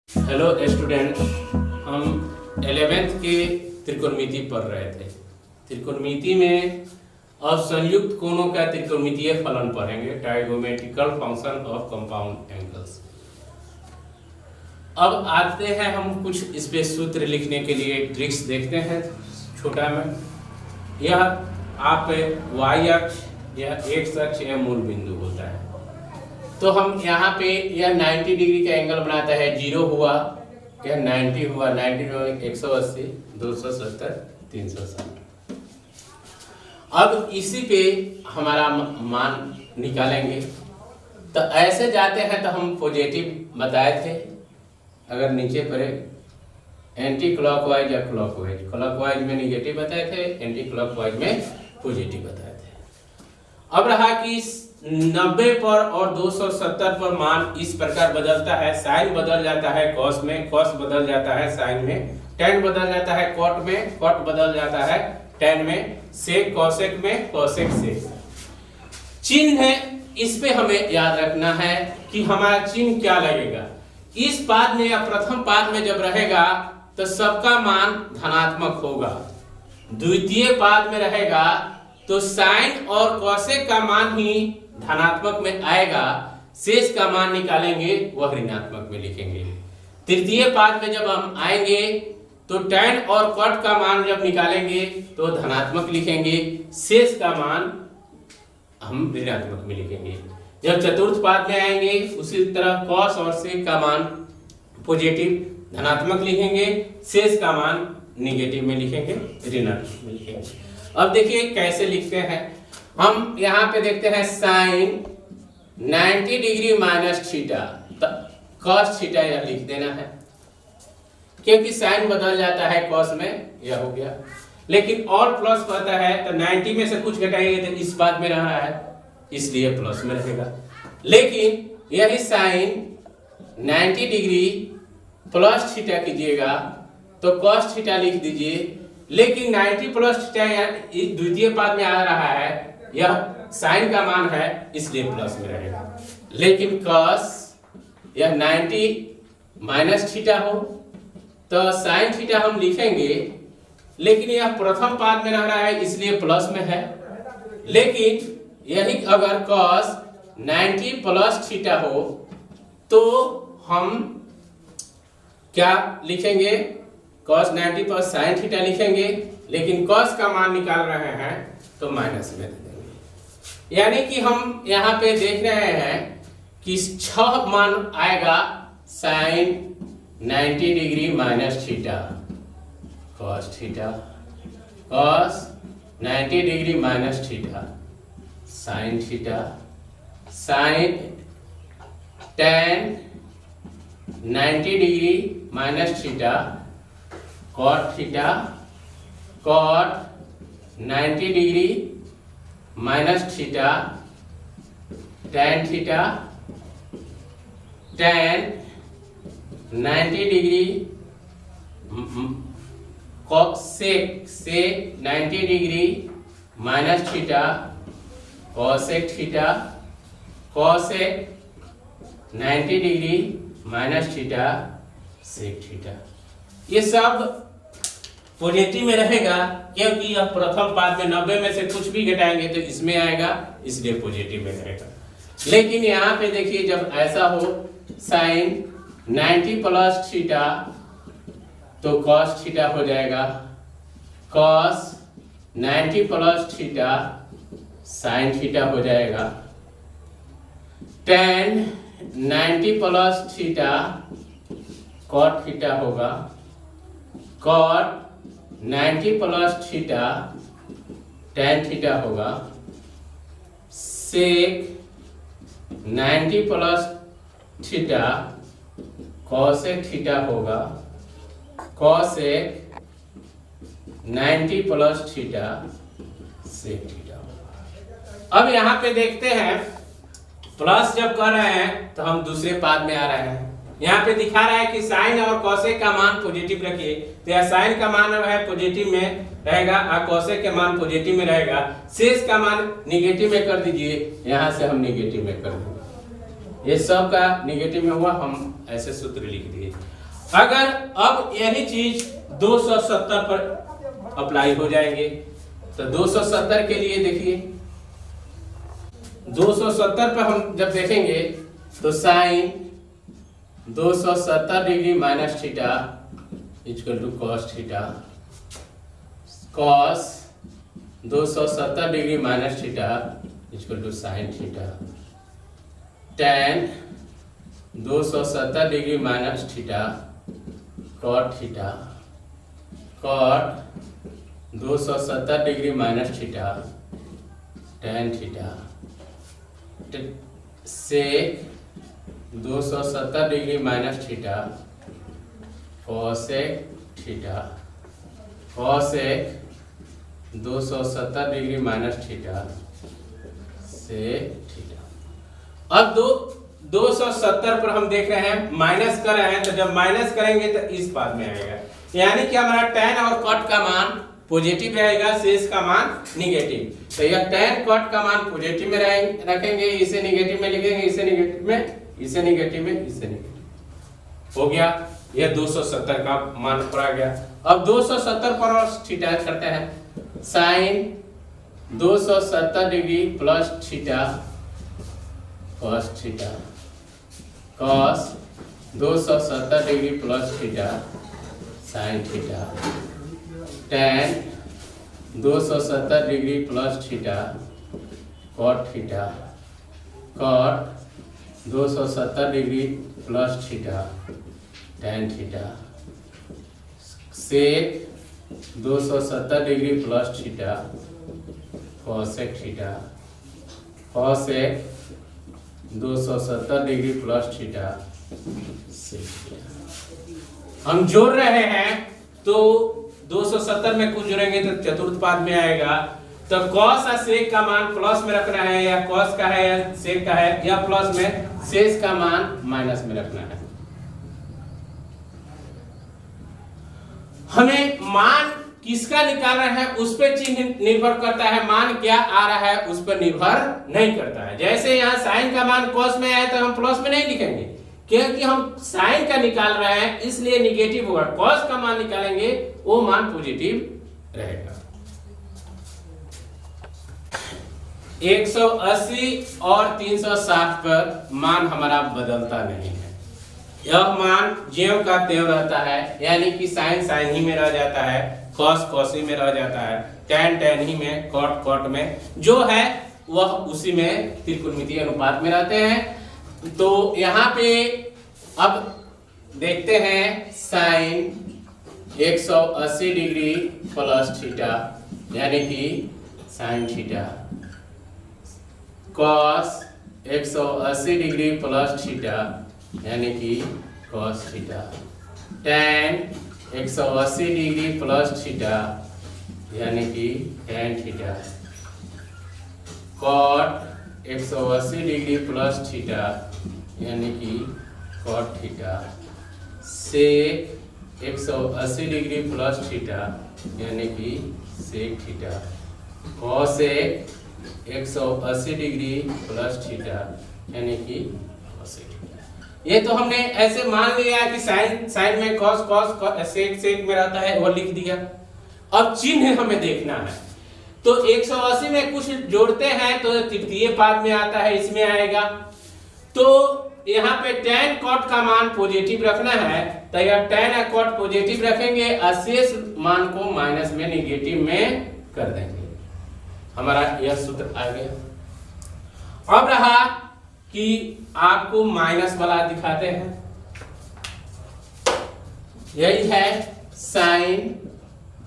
Hello student, हम 11th के त्रिकोणमिति पढ़ रहे थे। त्रिकोणमिति में अब संयुक्त कोणों का त्रिकोणमितीय फलन पढ़ेंगे, ट्राइगोमेट्रिकल फंक्शन ऑफ कंपाउंड एंगल्स। अब आते हैं हम कुछ इस पे सूत्र लिखने के लिए ट्रिक्स देखते हैं। छोटा में यह आप y अक्ष, यह x अक्ष, यह मूल बिंदु होता है। तो हम यहाँ पे यह 90 डिग्री का एंगल बनाता है। 0 हुआ, क्या 90 हुआ, 90 में 180, 270, 360। अब इसी पे हमारा मान निकालेंगे। तो ऐसे जाते हैं तो हम पॉजिटिव बताए थे। अगर नीचे पड़े एंटी क्लॉकवाइज या क्लॉकवाइज, क्लॉकवाइज में निगेटिव बताए थे, एंटी क्लॉकवाइज में पॉजिटिव बताए थे। अब रहा कि 90 पर और 270 पर मान इस प्रकार बदलता है। साइन बदल जाता है कॉस में, कॉस बदल जाता है साइन में, टेन बदल जाता है कॉट में, कॉट बदल जाता है टेन में, सेक कॉसेक में, कॉसेक सेक। चिन्ह है, इस पे हमें याद रखना है कि हमारा चिन्ह क्या लगेगा। इस पाद में या प्रथम पाद में जब रहेगा तो सबका मान धनात्मक होगा। द्वितीय पाद में रहेगा तो साइन और कॉसेक का मान ही धनात्मक में आएगा, शेष का मान निकालेंगे वह ऋणात्मक में लिखेंगे। तृतीय पाद में जब हम आएंगे तो tan और cot का मान जब निकालेंगे तो धनात्मक लिखेंगे, शेष का मान हम ऋणात्मक में लिखेंगे। जब चतुर्थ पाद में आएंगे उसी तरह cos और sec का मान पॉजिटिव धनात्मक लिखेंगे, शेष का मान निगेटिव में लिखेंगे, ऋणात्मक में लिखेंगे। अब देखिए कैसे लिखते हैं। हम यहाँ पे देखते हैं sine 90 degree minus theta, cos theta यह लिख देना है क्योंकि साइन बदल जाता है कॉस में, यह हो गया। लेकिन और प्लस कहता है तो 90 में से कुछ घटाएंगे तो इस बात में रहा है, इसलिए प्लस में रहेगा। लेकिन यही साइन 90 डिग्री प्लस थीटा कीजिएगा तो कॉस थीटा लिख दीजिए। लेकिन 90 प्लस थीटा द्वितीय पाद में आ रहा है, यह साइन का मान है इसलिए प्लस में रहेगा। लेकिन कॉस यह 90 माइनस थीटा हो तो साइन थीटा हम लिखेंगे, लेकिन यह प्रथम पाद में रह रहा है इसलिए प्लस में है। लेकिन यही अगर कॉस 90 प्लस थीटा हो तो हम क्या लिखेंगे, cos 90 पर sin थीटा लिखेंगे, लेकिन cos का मान निकाल रहे हैं तो माइनस में दे देंगे। यानी कि हम यहाँ पे देख रहे हैं कि 6 मान आएगा sin 90 degree minus theta, cos theta, cos 90 degree minus theta, sin theta, sin tan 90 degree minus theta, cot theta, cot 90 degree minus theta, tan theta, tan 90 degree sec 90 degree minus theta, cosec theta, cosec 90 degree minus theta, sec theta. ये सब positive में रहेगा क्योंकि यह प्रथम पाद में 90 में से कुछ भी घटाएंगे तो इसमें आएगा, इसलिए पॉजिटिव में रहेगा। लेकिन यहाँ पे देखिए जब ऐसा हो साइन 90 प्लस थीटा तो कॉस थीटा हो जाएगा, cos 90 plus theta sign theta हो जाएगा, tan 90 plus theta cot theta होगा, cot 90 plus theta tan theta होगा, sec 90 plus theta cosec theta होगा, cosec 90 plus theta sec theta होगा। अब यहाँ पे देखते हैं प्लस जब कर रहे हैं तो हम दूसरे पाद में आ रहे हैं। यहाँ पे दिखा रहा है कि साइन और कॉसेक का मान पॉजिटिव रखिए, तो यह साइन का मान है पॉजिटिव में रहेगा और कॉसेक का मान पॉजिटिव में रहेगा, शेष का मान निगेटिव में कर दीजिए। यहाँ से हम निगेटिव में कर देंगे, ये सब का निगेटिव में हुआ, हम ऐसे सूत्र लिख दिए। अगर अब यही चीज 270 पर अप्लाई हो जाएंगे तो 270 के लिए देखिए 270 पर हम जब देखेंगे तो sine 270 degree minus theta equal to cos theta, cos 270 degree minus theta equal to sine theta, tan 270 degree minus theta cot theta, cot 270 degree minus theta tan theta, sec 270 degree minus theta cosec theta, cosec 270 degree minus theta sec theta. अब 270 पर हम देख रहे हैं minus कर रहे हैं, तो जब माइनस करेंगे तो इस पास में आएगा, यानी कि हमारा tan और cot का मान पॉजिटिव रहेगा, शेष का मान निगेटिव। तो यह tan cot का मान पॉजिटिव में रखेंगे, इसे निगेटिव में लिखेंगे, इसे निगेटिव में, इसे निगेटिव में, इसे निगेटिव हो गया। यह 270 का मान पड़ा गया। अब 270 पर और थीटा करते हैं, sin 270 degree plus theta cos theta, cos 270 degree plus theta sign theta, tan 270 degree plus theta cot theta, cot 270 degree plus theta tan theta, sec 270 degree plus theta cosec theta, cosec 270 degree plus theta sec theta. हम जोड़ रहे हैं तो 270 में कुछ जोड़ेंगे तो चतुर्थ पाद में आएगा। तो कॉस और सेक का मान प्लस में रखना है, या कॉस का है या सेक का है, या प्लस में, शेष का मान माइनस में रखना है। हमें मान किसका निकालना है उस पर चिन्ह निर्भर करता है, मान क्या आ रहा है उस पर निर्भर नहीं करता है। जैसे यहाँ साइन का मान कॉस में आया तो हम प्लस में नहीं लिखेंगे, क्योंकि हम साइन का निकाल रहे हैं इसलिए निगेटिव होगा। कॉस का मान निकालेंगे वो मान पॉजिटिव रहेगा। 180 और 360 पर मान हमारा बदलता नहीं है, यह मान ज्यों का त्यों रहता है, यानी कि साइन साइन ही में रह जाता है, कॉस कॉस ही में रह जाता है, टेन टेन ही में, कॉट कॉट में, जो है वह उसी में त्रिकोणमितीय अनुपात में रहते हैं। तो यहाँ पे अब देखते हैं साइन 180 डिग्री प्लस थीटा यानी कि sine theta, cos 180 degree plus theta यानी कि cos theta, tan 180 degree plus theta यानी कि tan theta, cot 180 degree plus theta यानी कि cot theta, sec 180 degree plus theta यानी कि sec theta, cosec 180 degree plus theta यानी कि कॉसेक थीटा। ये तो हमने ऐसे मान लिया कि साइन साइन में, कॉस कॉस सेक सेक में रहता है, वो लिख दिया। अब चिन्ह हमें देखना है, तो 180 में कुछ जोड़ते हैं तो तृतीय पाद में आता है, इसमें आएगा। तो यहाँ पे tan cot का मान पॉजिटिव रखना है, तो यह tan और cot पॉजिटिव रखेंगे, शेष मान को माइनस में, निगेटिव में कर देंगे। हमारा यह सूत्र आ गया। अब रहा कि आपको माइनस वाला दिखाते हैं, यही है साइन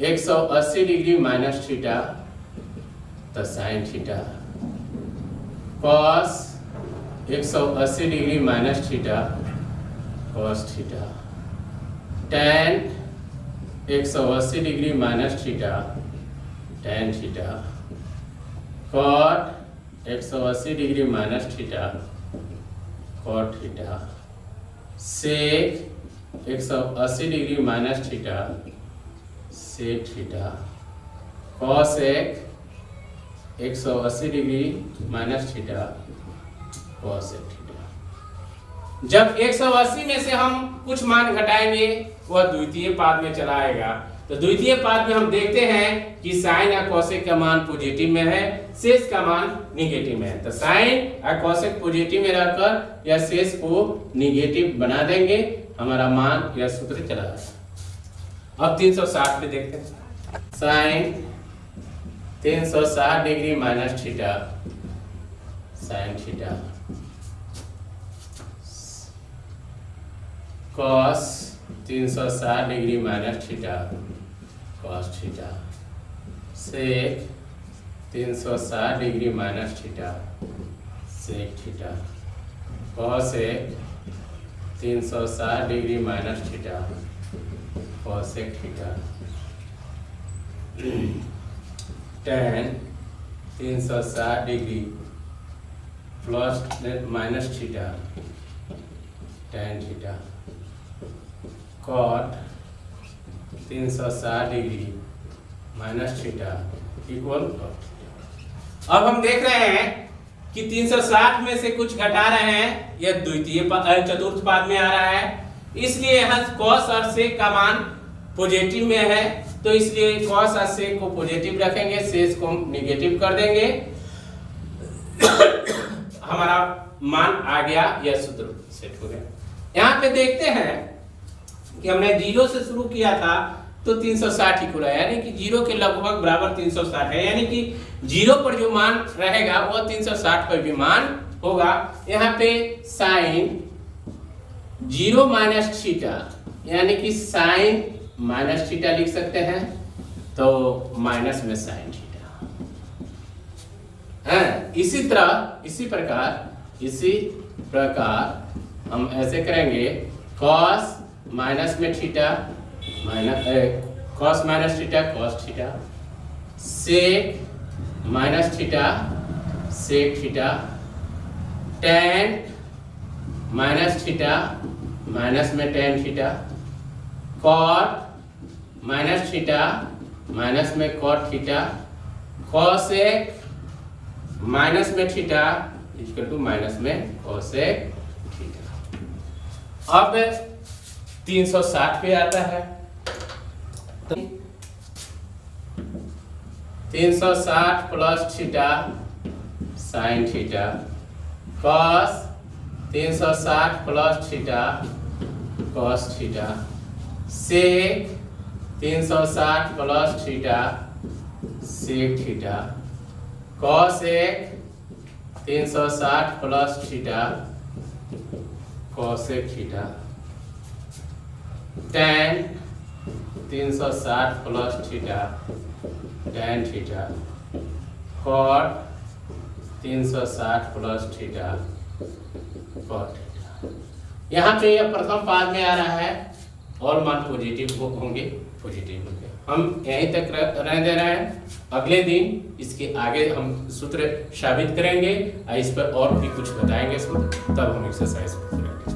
180 डिग्री माइनस थीटा तो sin theta, cos 180 degree minus theta cos theta, tan 180 degree minus theta tan theta, cot 180 degree minus theta cot theta, sec 180 degree minus theta sec theta, cosec 180 degree minus theta cosec theta. जब 180 में से हम कुछ मान घटाएंगे वह द्वितीय पाद में चला आएगा। तो द्वितीय पाद में हम देखते हैं कि साइन या कोसेक का मान पॉजिटिव में है, शेष का मान निगेटिव में है। तो साइन और कोसेक पॉजिटिव में रहकर या शेष को निगेटिव बना देंगे, हमारा मान या सूत्र चला जाएगा। अब 360 पे देखते हैं। Sin 360 degree minus theta sign theta, cos 360 degree minus theta cos theta, sec 360 degree minus theta sec theta, cosec 360 degree minus theta cosec theta, tan 360 degree plus minus theta tan theta, cot 360 degree minus theta equal cot theta. अब हम देख रहे हैं कि 360 में से कुछ घटा रहे हैं, यह द्वितीय चतुर्थ पाद में आ रहा है, इसलिए यहाँ कॉस और सेक का मान पॉजिटिव में है, तो इसलिए कॉस और सेक को पॉजिटिव रखेंगे, शेष को निगेटिव कर देंगे, हमारा मान आ गया, यह सूत्र सेट हो गया। यहाँ पे देखते हैं कि हमने 0 से शुरू किया था तो 360 इक्वल है, यानी कि 0 के लगभग बराबर 360 है, यानी कि 0 पर जो मान रहेगा वह 360 पर भी मान होगा। यहाँ पे साइन 0 माइनस थीटा, यानी कि साइन माइनस थीटा लिख सकते हैं, तो माइनस में साइन थीटा है। इसी प्रकार हम ऐसे करेंगे, कॉस माइनस में theta minus cos minus theta cos theta, sec minus theta sec theta, tan minus theta minus में tan theta, cot minus theta minus में कॉट थीटा, कॉसेक माइनस में थीटा इक्वल टू माइनस में cosec theta. अब 360 पे आता है, 360 plus theta sign theta, cos 360 plus theta cos theta, sec 360 plus theta sec theta, cosec 360 plus theta cosec theta, tan 360 plus theta tan theta, cot 360 plus theta cot theta. यहाँ पे यह प्रथम पाद में आ रहा है और मान पॉजिटिव होंगे। हम यहीं तक रहने दे रहे हैं, अगले दिन इसके आगे हम सूत्र साबित करेंगे, इस पर और भी कुछ बताएंगे सूत्र, तब हम एक्सरसाइज करेंगे।